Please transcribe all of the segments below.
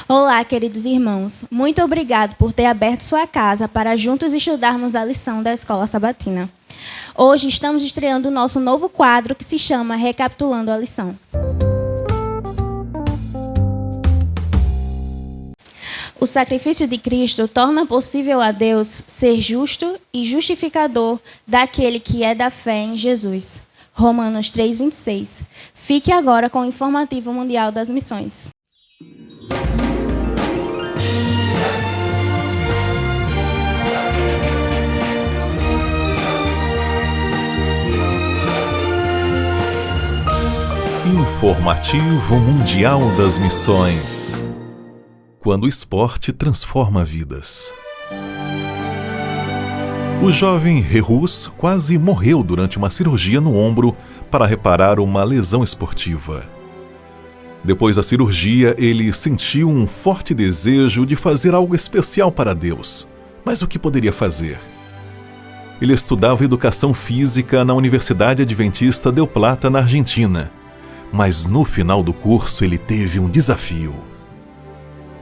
Olá, queridos irmãos. Muito obrigado por ter aberto sua casa para juntos estudarmos a lição da Escola Sabatina. Hoje estamos estreando o nosso novo quadro que se chama Recapitulando a Lição. O sacrifício de Cristo torna possível a Deus ser justo e justificador daquele que é da fé em Jesus. Romanos 3:26. Fique agora com o Informativo Mundial das Missões. Informativo Mundial das Missões. Quando o esporte transforma vidas. O jovem Rehus quase morreu durante uma cirurgia no ombro para reparar uma lesão esportiva. Depois da cirurgia, ele sentiu um forte desejo de fazer algo especial para Deus. Mas o que poderia fazer? Ele estudava educação física na Universidade Adventista Del Plata, na Argentina. Mas no final do curso ele teve um desafio.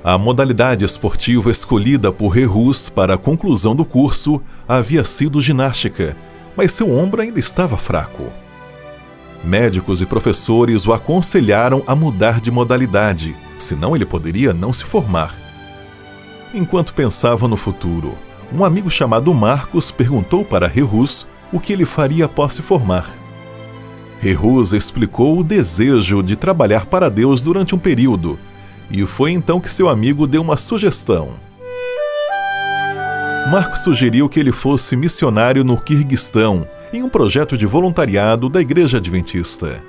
A modalidade esportiva escolhida por Rehus para a conclusão do curso havia sido ginástica, mas seu ombro ainda estava fraco. Médicos e professores o aconselharam a mudar de modalidade, senão ele poderia não se formar. Enquanto pensava no futuro, um amigo chamado Marcos perguntou para Rehus o que ele faria após se formar. Rehus explicou o desejo de trabalhar para Deus durante um período, e foi então que seu amigo deu uma sugestão. Marcos sugeriu que ele fosse missionário no Quirguistão, em um projeto de voluntariado da Igreja Adventista.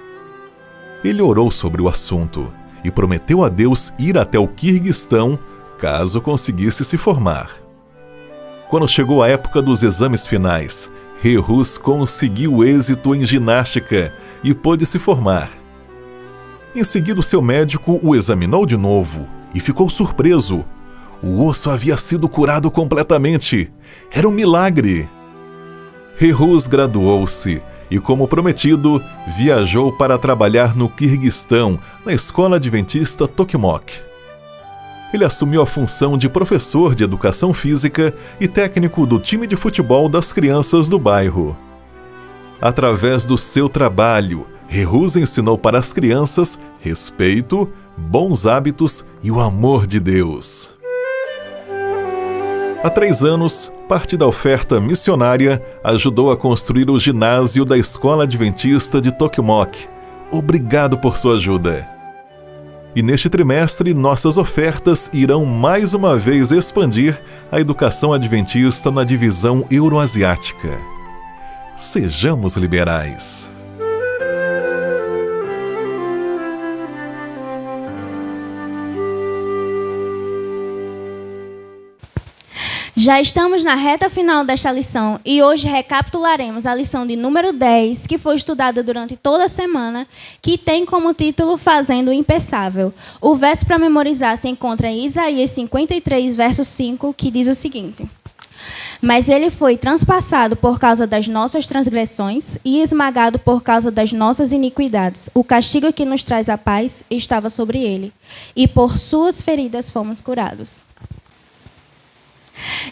Ele orou sobre o assunto e prometeu a Deus ir até o Quirguistão caso conseguisse se formar. Quando chegou a época dos exames finais, Rehus conseguiu êxito em ginástica e pôde se formar. Em seguida, seu médico o examinou de novo e ficou surpreso. O osso havia sido curado completamente. Era um milagre. Rehus graduou-se e, como prometido, viajou para trabalhar no Quirguistão, na Escola Adventista Tokmok. Ele assumiu a função de professor de educação física e técnico do time de futebol das crianças do bairro. Através do seu trabalho, Rehus ensinou para as crianças respeito, bons hábitos e o amor de Deus. Há 3 anos, parte da oferta missionária ajudou a construir o ginásio da Escola Adventista de Tokmok. Obrigado por sua ajuda. E neste trimestre, nossas ofertas irão mais uma vez expandir a educação adventista na divisão euroasiática. Sejamos liberais. Já estamos na reta final desta lição e hoje recapitularemos a lição de número 10, que foi estudada durante toda a semana, que tem como título Fazendo o Impensável. O verso para memorizar se encontra em Isaías 53, verso 5, que diz o seguinte: Mas ele foi transpassado por causa das nossas transgressões e esmagado por causa das nossas iniquidades. O castigo que nos traz a paz estava sobre ele, e por suas feridas fomos curados.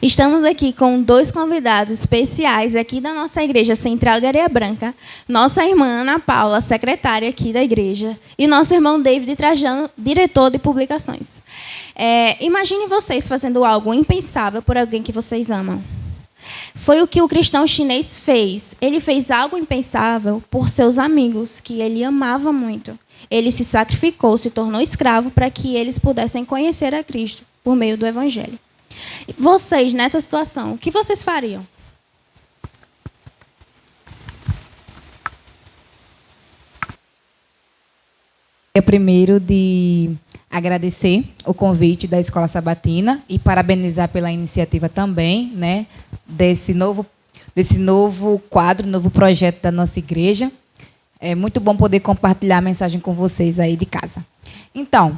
Estamos aqui com 2 convidados especiais aqui da nossa Igreja Central de Areia Branca, nossa irmã Ana Paula, secretária aqui da igreja, e nosso irmão David Trajano, diretor de publicações. Imagine vocês fazendo algo impensável por alguém que vocês amam. Foi o que o cristão chinês fez. Ele fez algo impensável por seus amigos, que ele amava muito. Ele se sacrificou, se tornou escravo para que eles pudessem conhecer a Cristo por meio do Evangelho. Vocês, nessa situação, o que vocês fariam? Primeiro de agradecer o convite da Escola Sabatina e parabenizar pela iniciativa também, né, desse novo quadro, novo projeto da nossa igreja. É muito bom poder compartilhar a mensagem com vocês aí de casa. Então,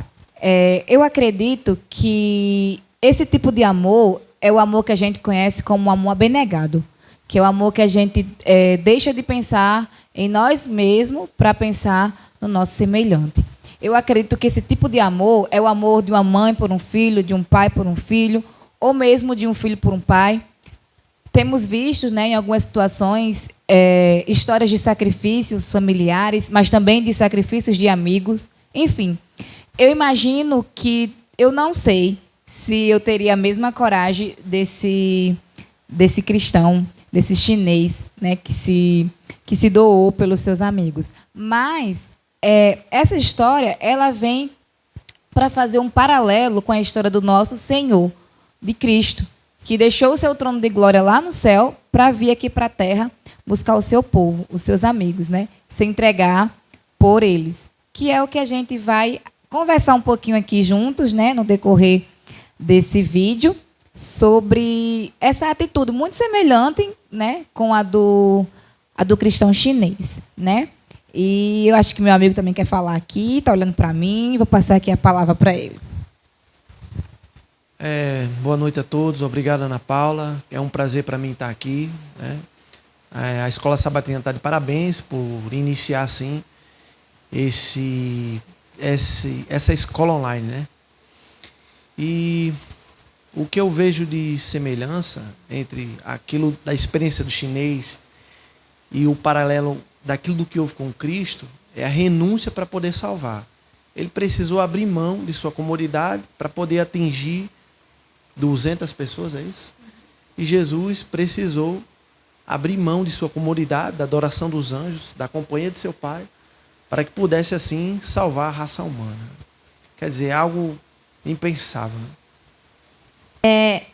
eu acredito que esse tipo de amor é o amor que a gente conhece como um amor abnegado, que é o amor que a gente deixa de pensar em nós mesmos para pensar no nosso semelhante. Eu acredito que esse tipo de amor é o amor de uma mãe por um filho, de um pai por um filho, ou mesmo de um filho por um pai. Temos visto, né, em algumas situações, histórias de sacrifícios familiares, mas também de sacrifícios de amigos. Enfim, eu imagino que eu não sei se eu teria a mesma coragem desse cristão, desse chinês, né, que se doou pelos seus amigos. Mas essa história ela vem para fazer um paralelo com a história do nosso Senhor, de Cristo, que deixou o seu trono de glória lá no céu para vir aqui para a terra buscar o seu povo, os seus amigos, né, se entregar por eles, que é o que a gente vai conversar um pouquinho aqui juntos, né, no decorrer desse vídeo, sobre essa atitude muito semelhante, né, com a do cristão chinês, né? E eu acho que meu amigo também quer falar aqui, está olhando para mim, vou passar aqui a palavra para ele. Boa noite a todos, obrigado, Ana Paula, é um prazer para mim estar aqui, né? A Escola Sabatina está de parabéns por iniciar assim essa escola online, né? E o que eu vejo de semelhança entre aquilo da experiência do chinês e o paralelo daquilo do que houve com Cristo é a renúncia para poder salvar. Ele precisou abrir mão de sua comodidade para poder atingir 200 pessoas, é isso? E Jesus precisou abrir mão de sua comodidade, da adoração dos anjos, da companhia de seu Pai, para que pudesse assim salvar a raça humana. Quer dizer, algo impensável, né?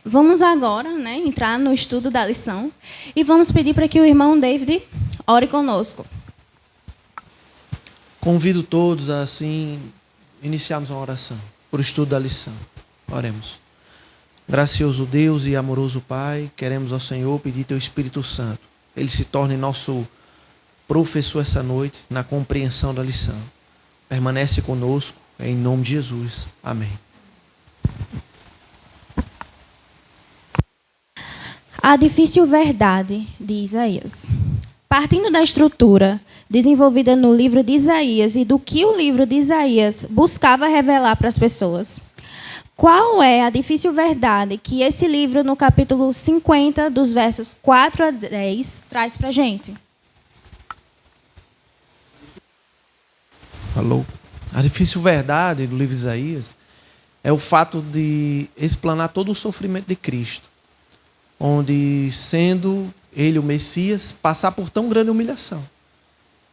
Vamos agora, né, entrar no estudo da lição e vamos pedir para que o irmão David ore conosco. Convido todos a assim iniciarmos uma oração por estudo da lição. Oremos. Gracioso Deus e amoroso Pai, queremos ao Senhor pedir Teu Espírito Santo. Ele se torne nosso professor essa noite na compreensão da lição. Permanece conosco, em nome de Jesus. Amém. A difícil verdade de Isaías. Partindo da estrutura desenvolvida no livro de Isaías e do que o livro de Isaías buscava revelar para as pessoas, qual é a difícil verdade que esse livro, no capítulo 50, dos versos 4 a 10, traz para a gente? Falou. A difícil verdade do livro de Isaías é o fato de explanar todo o sofrimento de Cristo, onde, sendo ele o Messias, passar por tão grande humilhação.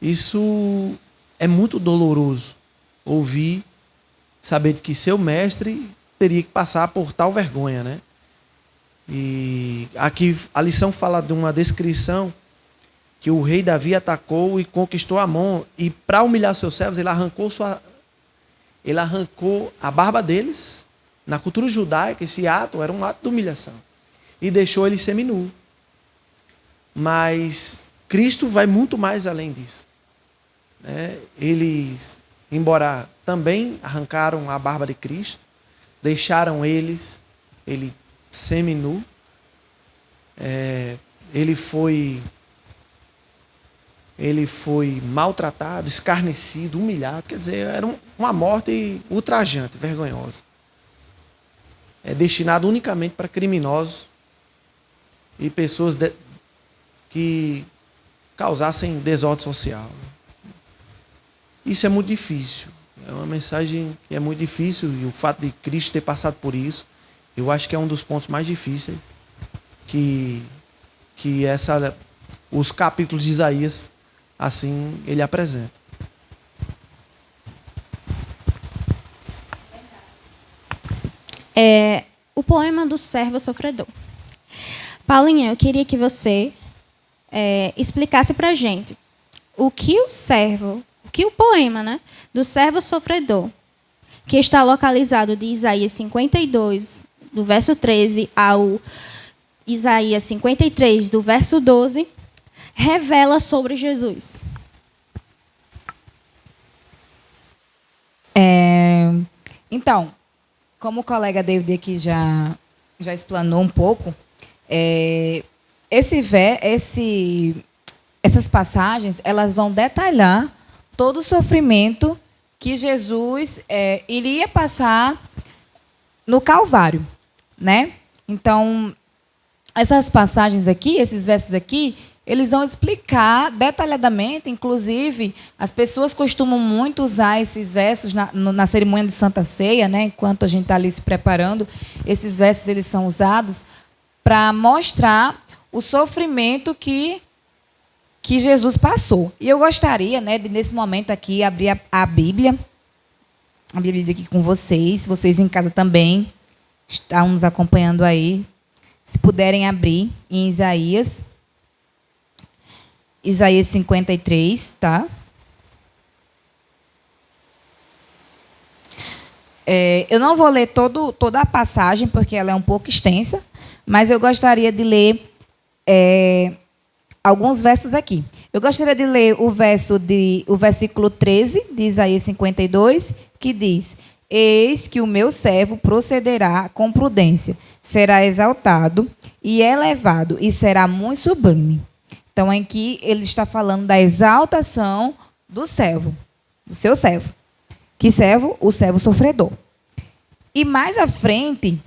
Isso é muito doloroso, ouvir, saber que seu mestre teria que passar por tal vergonha, né? E aqui a lição fala de uma descrição que o rei Davi atacou e conquistou Amon, e para humilhar seus servos, ele arrancou a barba deles. Na cultura judaica, esse ato era um ato de humilhação. E deixou ele seminu. Mas Cristo vai muito mais além disso, né? Eles, embora também arrancaram a barba de Cristo, deixaram ele seminu. Ele foi maltratado, escarnecido, humilhado. Quer dizer, era uma morte ultrajante, vergonhosa. Destinado unicamente para criminosos e pessoas que causassem desordem social. Isso é muito difícil. É uma mensagem que é muito difícil, e o fato de Cristo ter passado por isso, eu acho que é um dos pontos mais difíceis que os capítulos de Isaías, assim, ele apresenta. O poema do servo sofredor. Paulinha, eu queria que você explicasse para a gente o que o poema, né, do servo sofredor, que está localizado de Isaías 52, do verso 13, ao Isaías 53, do verso 12, revela sobre Jesus. Então, como o colega David aqui já explanou um pouco, essas passagens elas vão detalhar todo o sofrimento que Jesus iria passar no Calvário, né? Então, essas passagens aqui, esses versos aqui, eles vão explicar detalhadamente, inclusive, as pessoas costumam muito usar esses versos na cerimônia de Santa Ceia, né? Enquanto a gente está ali se preparando, esses versos eles são usados para mostrar o sofrimento que Jesus passou. E eu gostaria, né, de, nesse momento aqui, abrir a Bíblia aqui com vocês em casa também estão nos acompanhando aí, se puderem abrir em Isaías 53, tá? Eu não vou ler toda a passagem, porque ela é um pouco extensa, mas eu gostaria de ler alguns versos aqui. Eu gostaria de ler o versículo 13 de Isaías 52, que diz: Eis que o meu servo procederá com prudência, será exaltado e elevado, e será muito sublime. Então, aqui ele está falando da exaltação do servo, do seu servo. Que servo? O servo sofredor. E mais à frente,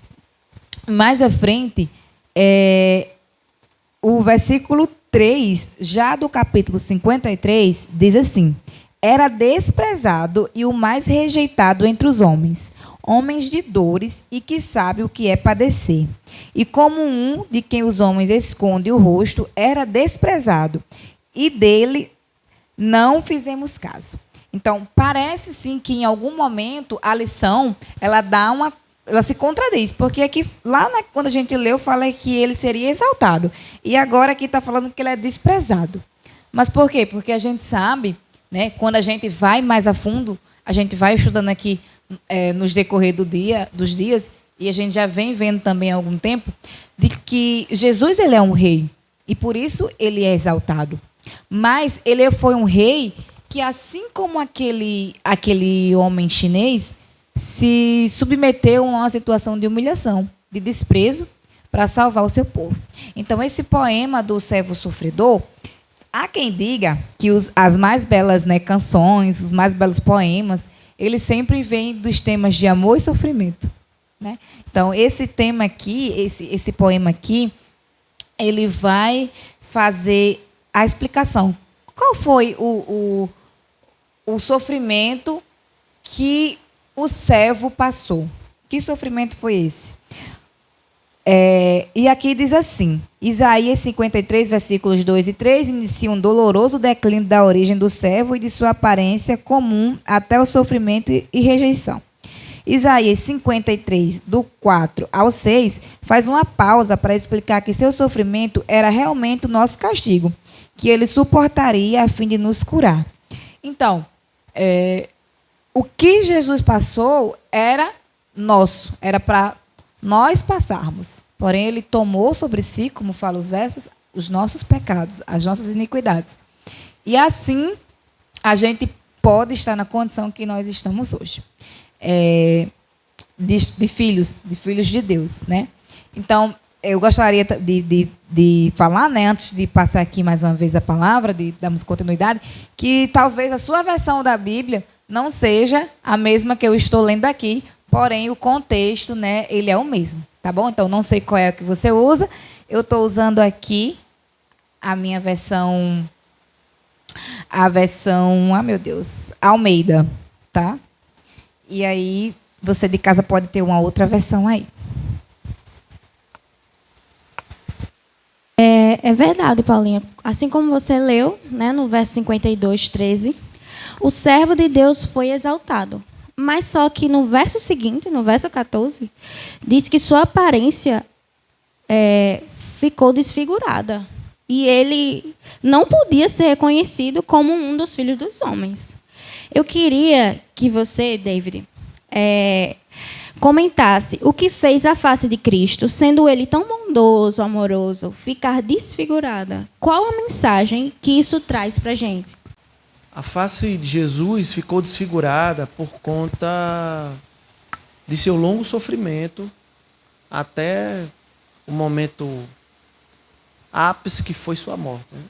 o versículo 3, já do capítulo 53, diz assim: Era desprezado e o mais rejeitado entre os homens, homens de dores e que sabe o que é padecer. E como um de quem os homens escondem o rosto, era desprezado, e dele não fizemos caso. Então, parece sim que em algum momento a lição ela se contradiz, porque aqui, quando a gente leu, fala que ele seria exaltado. E agora aqui está falando que ele é desprezado. Mas por quê? Porque a gente sabe, né, quando a gente vai mais a fundo, a gente vai estudando aqui nos decorrer dos dias, e a gente já vem vendo também há algum tempo, de que Jesus ele é um rei, e por isso ele é exaltado. Mas ele foi um rei que, assim como aquele homem chinês, se submeteu a uma situação de humilhação, de desprezo, para salvar o seu povo. Então, esse poema do servo sofredor, há quem diga que as mais belas, né, canções, os mais belos poemas, eles sempre vêm dos temas de amor e sofrimento, né? Então, esse tema aqui, esse poema aqui, ele vai fazer a explicação. Qual foi o sofrimento que o servo passou? Que sofrimento foi esse? E aqui diz assim, Isaías 53, versículos 2 e 3, inicia um doloroso declínio da origem do servo e de sua aparência comum até o sofrimento e rejeição. Isaías 53, do 4 ao 6, faz uma pausa para explicar que seu sofrimento era realmente o nosso castigo, que ele suportaria a fim de nos curar. Então, o que Jesus passou era nosso, era para nós passarmos. Porém, ele tomou sobre si, como falam os versos, os nossos pecados, as nossas iniquidades. E assim, a gente pode estar na condição que nós estamos hoje. De filhos de Deus, né? Então, eu gostaria de falar, né, antes de passar aqui mais uma vez a palavra, de darmos continuidade, que talvez a sua versão da Bíblia não seja a mesma que eu estou lendo aqui, porém o contexto, né, ele é o mesmo, tá bom? Então, não sei qual é o que você usa. Eu estou usando aqui a minha versão, Almeida, tá? E aí, você de casa pode ter uma outra versão aí. É verdade, Paulinha. Assim como você leu, né, no verso 52, 13, o servo de Deus foi exaltado. Mas só que no verso seguinte, no verso 14, diz que sua aparência ficou desfigurada. E ele não podia ser reconhecido como um dos filhos dos homens. Eu queria que você, David, comentasse o que fez a face de Cristo, sendo ele tão bondoso, amoroso, ficar desfigurada. Qual a mensagem que isso traz para a gente? A face de Jesus ficou desfigurada por conta de seu longo sofrimento até o momento ápice que foi sua morte, né?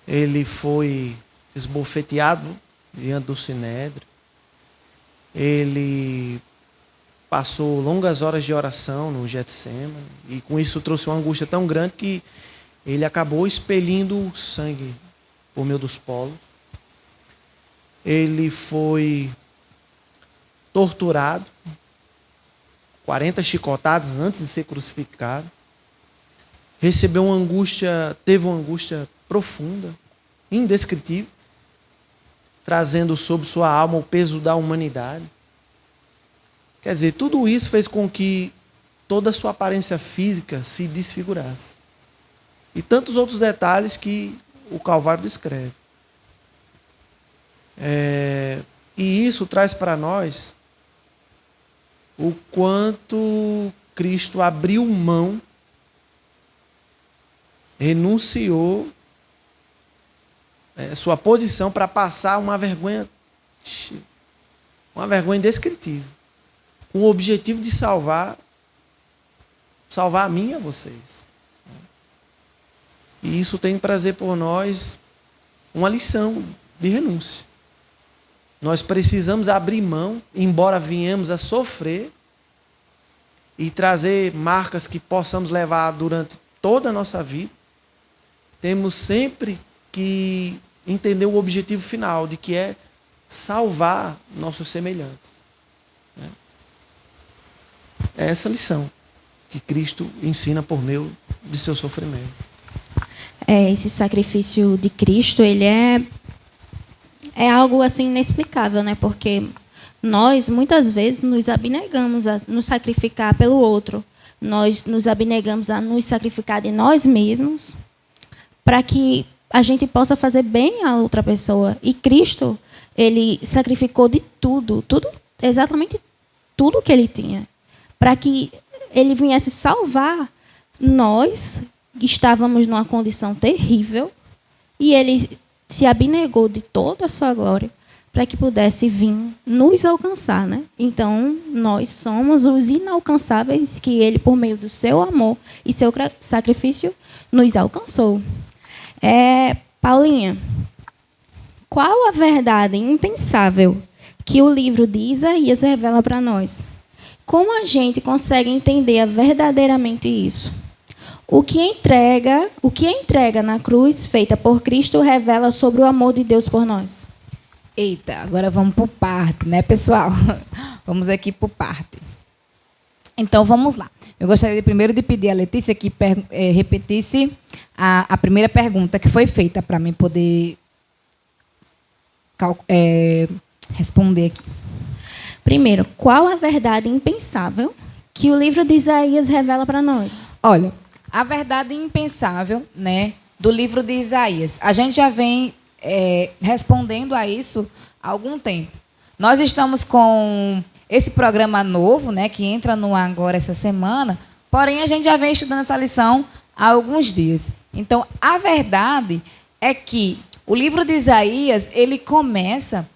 Ele foi esbofeteado diante do Sinédrio. Ele passou longas horas de oração no Getsemane e com isso trouxe uma angústia tão grande que ele acabou expelindo sangue por meio dos polos. Ele foi torturado, 40 chicotadas antes de ser crucificado. Recebeu uma angústia, teve uma angústia profunda, indescritível, trazendo sobre sua alma o peso da humanidade. Quer dizer, tudo isso fez com que toda a sua aparência física se desfigurasse. E tantos outros detalhes que o Calvário descreve. E isso traz para nós o quanto Cristo abriu mão, renunciou sua posição para passar uma vergonha indescritível, com o objetivo de salvar a mim e a vocês. E isso tem que trazer por nós uma lição de renúncia. Nós precisamos abrir mão, embora venhamos a sofrer, e trazer marcas que possamos levar durante toda a nossa vida. Temos sempre que entender o objetivo final, de que é salvar nossos semelhantes. É essa lição que Cristo ensina por meio de seu sofrimento. Esse sacrifício de Cristo, ele é algo assim inexplicável, né? Porque nós, muitas vezes, nos abnegamos a nos sacrificar pelo outro. Nós nos abnegamos a nos sacrificar de nós mesmos para que a gente possa fazer bem a outra pessoa. E Cristo, ele sacrificou de tudo, exatamente tudo que ele tinha, para que ele viesse salvar nós, que estávamos numa condição terrível, e ele se abnegou de toda a sua glória para que pudesse vir nos alcançar, né? Então, nós somos os inalcançáveis que ele, por meio do seu amor e seu sacrifício, nos alcançou. Paulinha, qual a verdade impensável que o livro de Isaías revela para nós? Como a gente consegue entender verdadeiramente isso? O que a entrega na cruz feita por Cristo revela sobre o amor de Deus por nós? Eita, agora vamos por parte, né, pessoal? Vamos aqui por parte. Então, vamos lá. Eu gostaria primeiro de pedir a Letícia que repetisse a primeira pergunta que foi feita para mim poder responder aqui. Primeiro, qual a verdade impensável que o livro de Isaías revela para nós? Olha, a verdade impensável, né, do livro de Isaías. A gente já vem respondendo a isso há algum tempo. Nós estamos com esse programa novo, né, que entra no ar agora essa semana, porém a gente já vem estudando essa lição há alguns dias. Então, a verdade é que o livro de Isaías, ele começa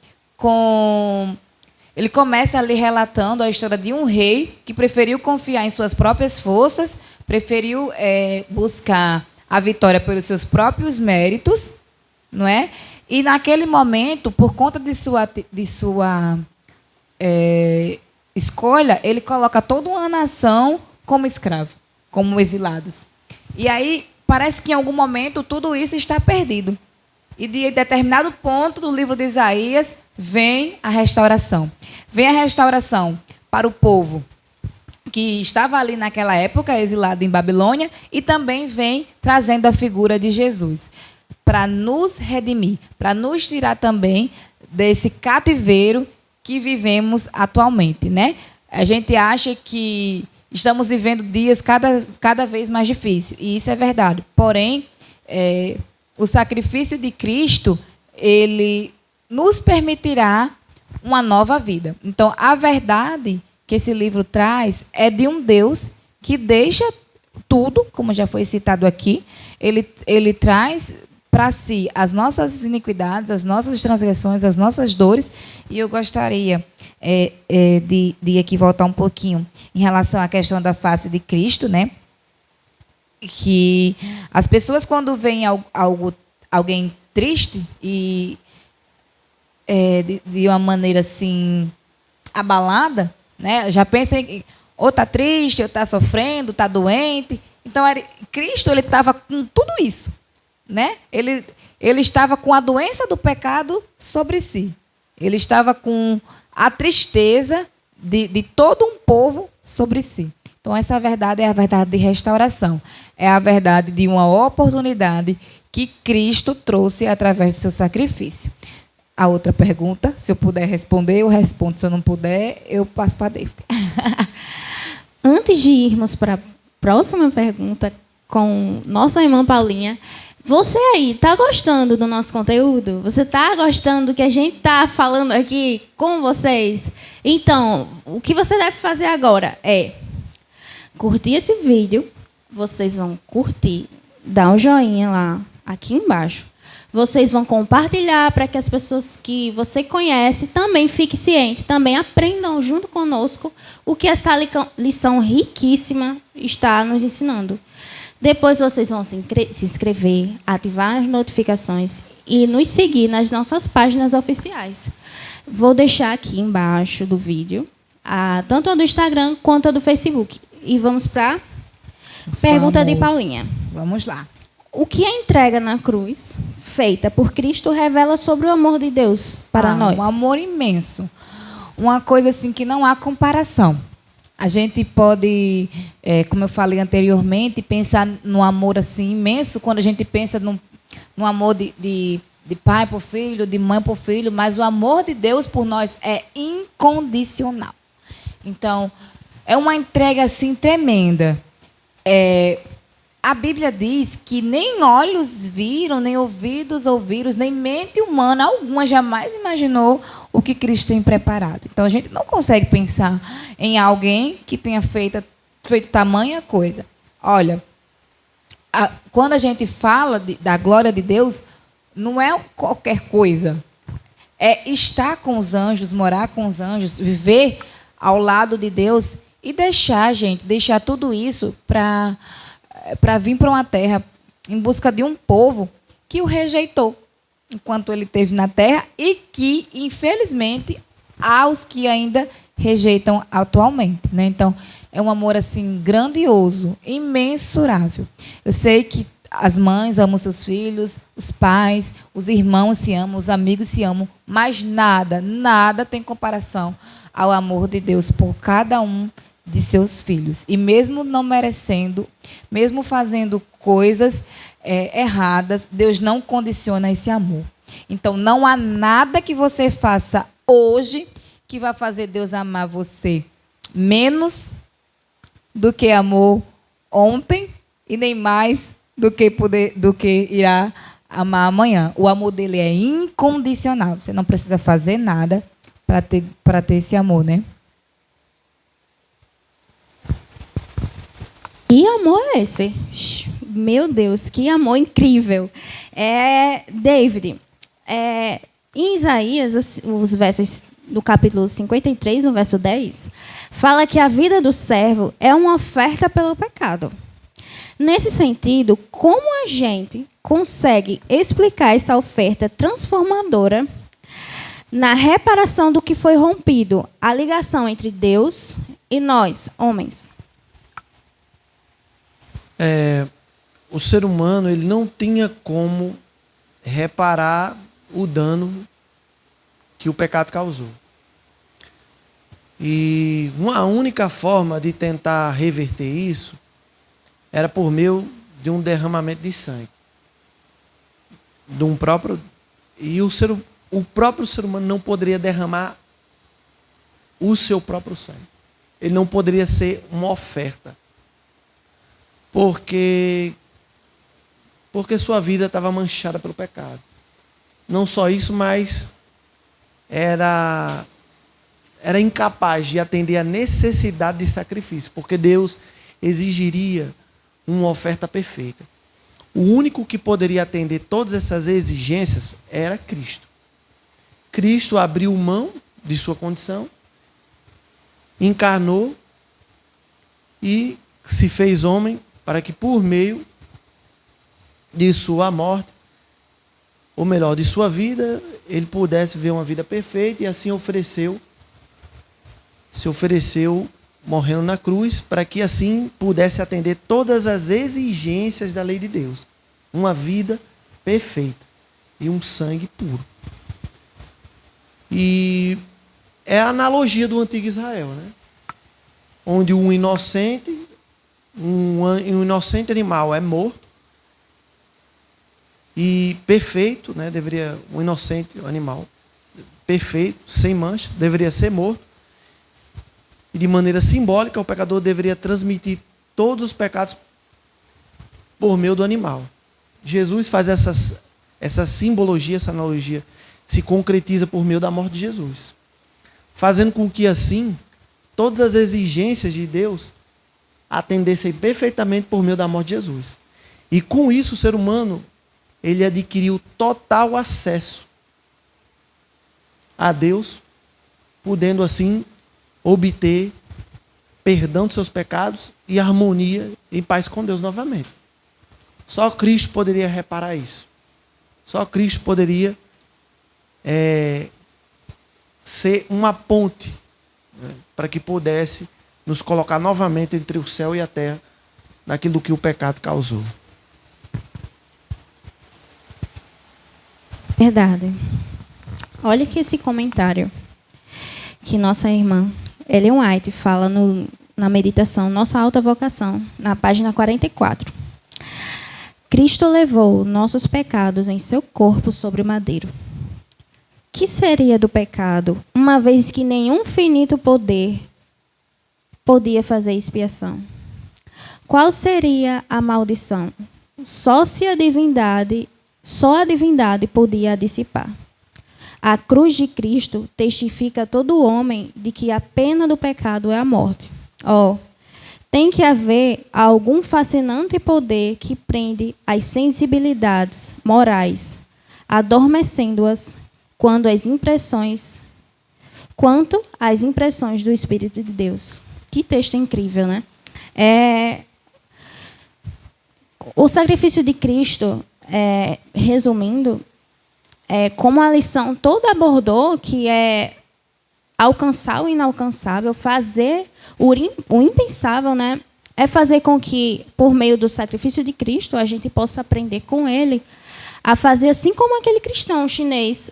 ali relatando a história de um rei que preferiu confiar em suas próprias forças, preferiu buscar a vitória pelos seus próprios méritos, não é? E naquele momento, por conta de sua escolha, ele coloca toda uma nação como escravo, como exilados. E aí parece que em algum momento tudo isso está perdido. E de determinado ponto do livro de Isaías vem a restauração. Vem a restauração para o povo que estava ali naquela época, exilado em Babilônia, e também vem trazendo a figura de Jesus, para nos redimir, para nos tirar também desse cativeiro que vivemos atualmente, né? A gente acha que estamos vivendo dias cada vez mais difíceis, e isso é verdade. Porém, o sacrifício de Cristo, ele nos permitirá uma nova vida. Então, a verdade que esse livro traz é de um Deus que deixa tudo, como já foi citado aqui, ele traz para si as nossas iniquidades, as nossas transgressões, as nossas dores. E eu gostaria de aqui voltar um pouquinho em relação à questão da face de Cristo, né? Que as pessoas, quando veem alguém triste e de uma maneira assim abalada, né? Já pensa em ou está triste, ou está sofrendo, está doente. Então, Cristo ele estava com tudo isso, né? Ele estava com a doença do pecado sobre si. Ele estava com a tristeza de todo um povo sobre si. Então, essa verdade é a verdade de restauração. É a verdade de uma oportunidade que Cristo trouxe através do seu sacrifício. A outra pergunta, se eu puder responder, eu respondo. Se eu não puder, eu passo para David. Antes de irmos para a próxima pergunta com nossa irmã Paulinha, você aí, está gostando do nosso conteúdo? Você está gostando do que a gente está falando aqui com vocês? Então, o que você deve fazer agora é curtir esse vídeo. Vocês vão curtir, dar um joinha lá, aqui embaixo. Vocês vão compartilhar para que as pessoas que você conhece também fiquem cientes, também aprendam junto conosco o que essa lição riquíssima está nos ensinando. Depois vocês vão se inscrever, ativar as notificações e nos seguir nas nossas páginas oficiais. Vou deixar aqui embaixo do vídeo, tanto a do Instagram quanto a do Facebook. E vamos para a pergunta de Paulinha. Vamos lá. O que a entrega na cruz, feita por Cristo, revela sobre o amor de Deus para nós? Um amor imenso. Uma coisa assim que não há comparação. A gente pode, como eu falei anteriormente, pensar num amor assim imenso quando a gente pensa num amor de pai por filho, de mãe por filho, mas o amor de Deus por nós é incondicional. Então, é uma entrega assim tremenda. A Bíblia diz que nem olhos viram, nem ouvidos ouviram, nem mente humana alguma jamais imaginou o que Cristo tem preparado. Então, a gente não consegue pensar em alguém que tenha feito tamanha coisa. Olha, quando a gente fala da glória de Deus, não é qualquer coisa. É estar com os anjos, morar com os anjos, viver ao lado de Deus e deixar tudo isso para vir para uma terra em busca de um povo que o rejeitou enquanto ele esteve na terra e que, infelizmente, há os que ainda rejeitam atualmente, né? Então, é um amor assim grandioso, imensurável. Eu sei que as mães amam seus filhos, os pais, os irmãos se amam, os amigos se amam, mas nada tem comparação ao amor de Deus por cada um de seus filhos. E mesmo não merecendo, mesmo fazendo coisas erradas, Deus não condiciona esse amor. Então, não há nada que você faça hoje que vai fazer Deus amar você menos do que amou ontem e nem mais do que irá amar amanhã. O amor dele é incondicional. Você não precisa fazer nada para ter esse amor, né? Que amor é esse? Meu Deus, que amor incrível. David, em Isaías, os versos do capítulo 53, no verso 10, fala que a vida do servo é uma oferta pelo pecado. Nesse sentido, como a gente consegue explicar essa oferta transformadora na reparação do que foi rompido, a ligação entre Deus e nós, homens? O ser humano ele não tinha como reparar o dano que o pecado causou. E uma única forma de tentar reverter isso era por meio de um derramamento de sangue. E o próprio ser humano não poderia derramar o seu próprio sangue. Ele não poderia ser uma oferta. Porque sua vida estava manchada pelo pecado. Não só isso, mas era incapaz de atender a necessidade de sacrifício, porque Deus exigiria uma oferta perfeita. O único que poderia atender todas essas exigências era Cristo. Cristo abriu mão de sua condição, encarnou e se fez homem para que, por meio de sua morte, o melhor de sua vida, ele pudesse ver uma vida perfeita, e assim se ofereceu morrendo na cruz, para que assim pudesse atender todas as exigências da lei de Deus. Uma vida perfeita e um sangue puro. E é a analogia do antigo Israel, né? Onde um inocente animal é morto, e perfeito, né? Um inocente animal perfeito, sem mancha, deveria ser morto. E de maneira simbólica, o pecador deveria transmitir todos os pecados por meio do animal. Jesus faz essa simbologia, essa analogia, se concretiza por meio da morte de Jesus, fazendo com que, assim, todas as exigências de Deus atendessem perfeitamente por meio da morte de Jesus. E com isso, o ser humano, ele adquiriu total acesso a Deus, podendo, assim, obter perdão de seus pecados e harmonia em paz com Deus novamente. Só Cristo poderia reparar isso. Só Cristo poderia ser uma ponte, né, para que pudesse nos colocar novamente entre o céu e a terra, naquilo que o pecado causou. Verdade. Olha aqui esse comentário que nossa irmã Ellen White fala na meditação Nossa Alta Vocação, na página 44. Cristo levou nossos pecados em seu corpo sobre o madeiro. Que seria do pecado, uma vez que nenhum finito poder podia fazer expiação? Qual seria a maldição? Só a divindade podia a dissipar. A cruz de Cristo testifica a todo homem de que a pena do pecado é a morte. Tem que haver algum fascinante poder que prende as sensibilidades morais, adormecendo-as quanto às impressões do Espírito de Deus. Que texto incrível, né? O sacrifício de Cristo, resumindo, como a lição toda abordou, que é alcançar o inalcançável, fazer o impensável, né? É fazer com que, por meio do sacrifício de Cristo, a gente possa aprender com ele a fazer assim como aquele cristão chinês,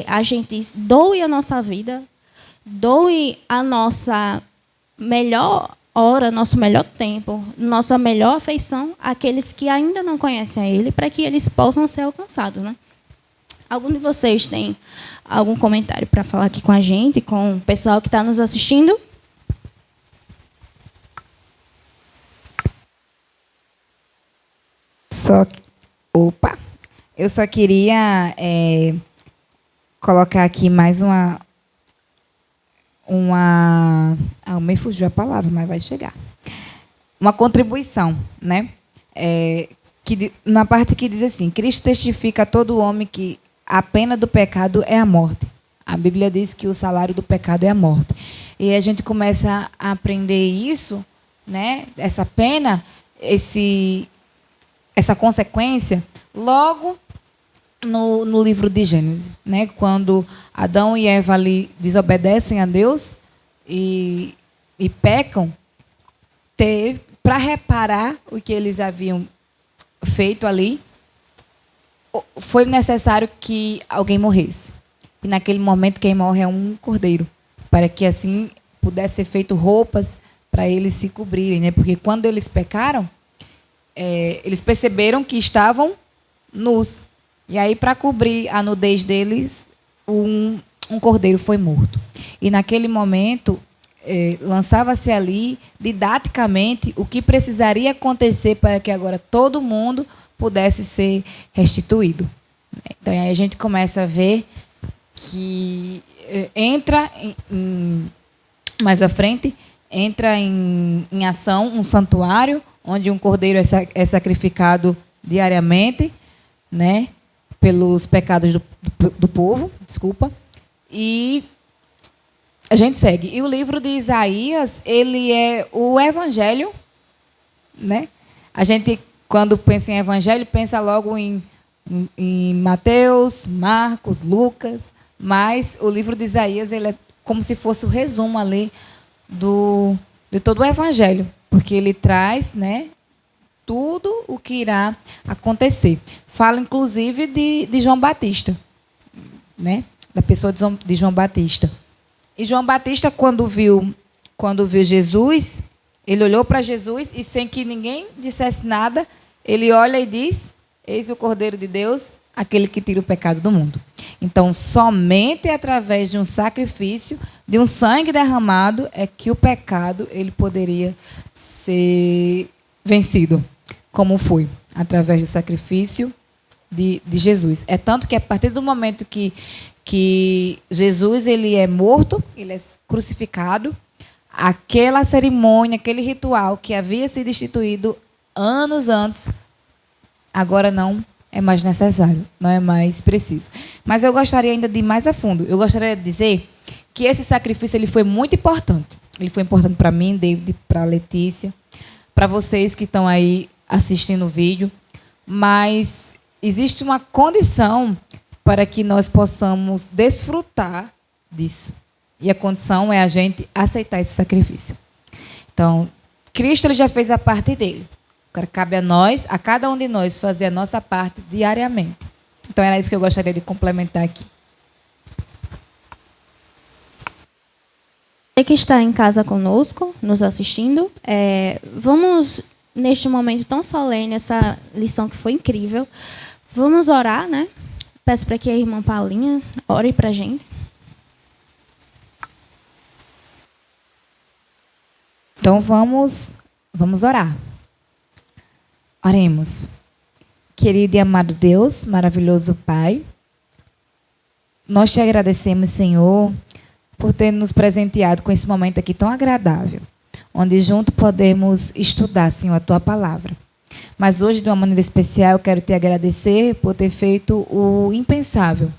a gente doe a nossa vida, doe a nossa melhor hora, nosso melhor tempo, nossa melhor afeição àqueles que ainda não conhecem a ele, para que eles possam ser alcançados, né? Algum de vocês tem algum comentário para falar aqui com a gente, com o pessoal que está nos assistindo? Eu só queria colocar aqui mais me fugiu a palavra, mas vai chegar. Uma contribuição, né? Na parte que diz assim: Cristo testifica a todo homem que a pena do pecado é a morte. A Bíblia diz que o salário do pecado é a morte. E a gente começa a aprender isso, né? Essa pena, essa consequência, logo no livro de Gênesis, né? Quando Adão e Eva ali desobedecem a Deus e pecam, para reparar o que eles haviam feito ali, foi necessário que alguém morresse. E naquele momento quem morre é um cordeiro, para que assim pudesse ser feito roupas para eles se cobrirem, né? Porque quando eles pecaram, eles perceberam que estavam nus. E aí, para cobrir a nudez deles, um cordeiro foi morto. E naquele momento, lançava-se ali, didaticamente, o que precisaria acontecer para que agora todo mundo pudesse ser restituído. Então, aí a gente começa a ver que entra, mais à frente, entra em ação um santuário, onde um cordeiro é sacrificado diariamente, né, pelos pecados do povo, e a gente segue. E o livro de Isaías, ele é o evangelho, né? A gente, quando pensa em evangelho, pensa logo em em Mateus, Marcos, Lucas, mas o livro de Isaías ele é como se fosse o resumo ali de todo o Evangelho, porque ele traz, né, tudo o que irá acontecer. Fala, inclusive, de João Batista, né, da pessoa de João Batista. E João Batista, quando viu Jesus, ele olhou para Jesus e, sem que ninguém dissesse nada, ele olha e diz: eis o Cordeiro de Deus, aquele que tira o pecado do mundo. Então, somente através de um sacrifício, de um sangue derramado, é que o pecado ele poderia ser vencido, como foi, através do sacrifício de Jesus. É tanto que, a partir do momento que Jesus ele é morto, ele é crucificado, aquela cerimônia, aquele ritual que havia sido instituído anos antes, agora não é mais necessário, não é mais preciso. Mas eu gostaria ainda de ir mais a fundo. Eu gostaria de dizer que esse sacrifício ele foi muito importante. Ele foi importante para mim, David, para a Letícia, para vocês que estão aí assistindo o vídeo. Mas existe uma condição para que nós possamos desfrutar disso. E a condição é a gente aceitar esse sacrifício. Então, Cristo ele já fez a parte dele. Agora cabe a nós, a cada um de nós, fazer a nossa parte diariamente. Então, era isso que eu gostaria de complementar aqui. Você que está em casa conosco, nos assistindo, vamos, neste momento tão solene, essa lição que foi incrível, vamos orar, né? Peço para que a irmã Paulinha ore para a gente. Então, vamos orar. Oremos. Querido e amado Deus, maravilhoso Pai, nós te agradecemos, Senhor, por ter nos presenteado com esse momento aqui tão agradável, onde junto podemos estudar, Senhor, a Tua palavra. Mas hoje, de uma maneira especial, eu quero te agradecer por ter feito o impensável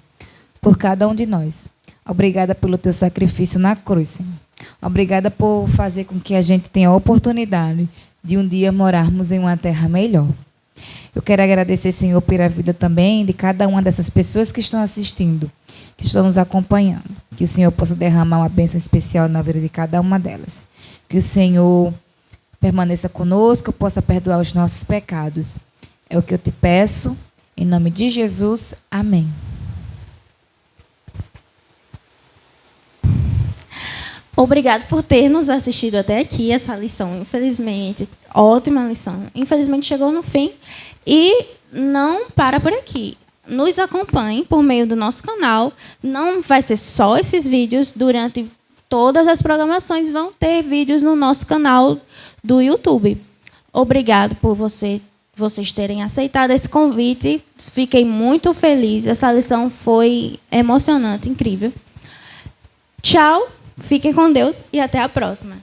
por cada um de nós. Obrigada pelo Teu sacrifício na cruz, Senhor. Obrigada por fazer com que a gente tenha a oportunidade de um dia morarmos em uma terra melhor. Eu quero agradecer, Senhor, pela vida também de cada uma dessas pessoas que estão assistindo, que estão nos acompanhando. Que o Senhor possa derramar uma bênção especial na vida de cada uma delas. Que o Senhor permaneça conosco, possa perdoar os nossos pecados. É o que eu te peço, em nome de Jesus. Amém. Obrigado por ter nos assistido até aqui, essa lição, infelizmente, ótima lição. Infelizmente chegou no fim e não para por aqui. Nos acompanhe por meio do nosso canal. Não vai ser só esses vídeos, durante todas as programações vão ter vídeos no nosso canal do YouTube. Obrigado por vocês terem aceitado esse convite. Fiquei muito feliz. Essa lição foi emocionante, incrível. Tchau. Fiquem com Deus e até a próxima.